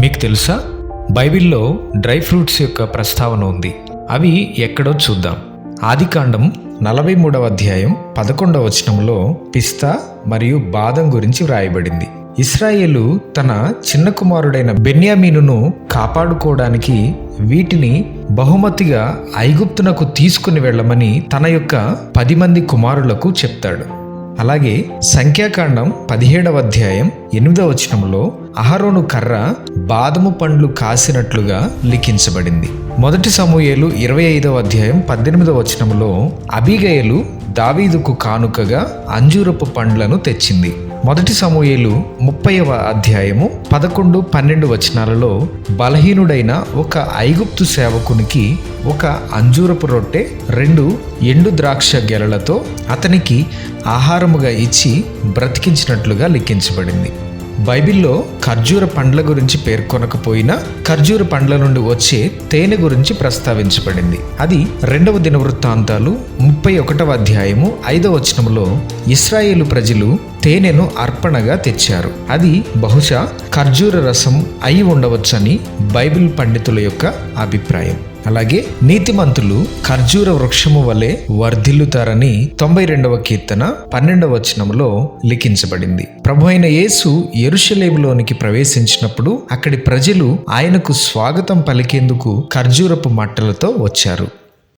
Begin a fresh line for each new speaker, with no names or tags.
మీకు తెలుసా, బైబిల్లో డ్రై ఫ్రూట్స్ యొక్క ప్రస్తావన ఉంది. అవి ఎక్కడో చూద్దాం. ఆదికాండం 43వ అధ్యాయం 11వ వచనంలో పిస్తా మరియు బాదం గురించి వ్రాయబడింది. ఇశ్రాయేలు తన చిన్న కుమారుడైన బెన్యామీనును కాపాడుకోవడానికి వీటిని బహుమతిగా ఐగుప్తునకు తీసుకుని వెళ్ళమని తన యొక్క 10 మంది కుమారులకు చెప్తాడు. అలాగే సంఖ్యాకాండం 17వ అధ్యాయం 8వ వచనంలో అహరోను కర్ర బాదము పండ్లు కాసినట్లుగా లిఖించబడింది. మొదటి సమూయేలు 25వ అధ్యాయం 18వ వచనంలో అబీగయలు దావీదుకు కానుకగా అంజూరపు పండ్లను తెచ్చింది. మొదటి సమూయేలు 30వ అధ్యాయము 11, 12 వచనాలలో బలహీనుడైన ఒక ఐగుప్తు సేవకునికి ఒక అంజూరపు రొట్టె 2 ఎండు ద్రాక్ష గెలలతో అతనికి ఆహారముగా ఇచ్చి బ్రతికించినట్లుగా లిఖించబడింది. బైబిల్లో ఖర్జూర పండ్ల గురించి పేర్కొనకపోయినా ఖర్జూర పండ్ల నుండి వచ్చే తేనె గురించి ప్రస్తావించబడింది. అది 2వ దినవృత్తాంతాలు 31వ అధ్యాయము 5వ వచనంలో ఇశ్రాయేలు ప్రజలు తేనెను అర్పణగా తెచ్చారు. అది బహుశా ఖర్జూర రసం అయి ఉండవచ్చని బైబిల్ పండితుల యొక్క అభిప్రాయం. అలాగే నీతిమంతులు ఖర్జూర వృక్షము వలె వర్ధిల్లుతారని 92వ కీర్తన 12వ వచనంలో లిఖించబడింది. ప్రభువైన యేసు యెరూషలేములోనికి ప్రవేశించినప్పుడు అక్కడి ప్రజలు ఆయనకు స్వాగతం పలికేందుకు ఖర్జూరపు మట్టలతో వచ్చారు.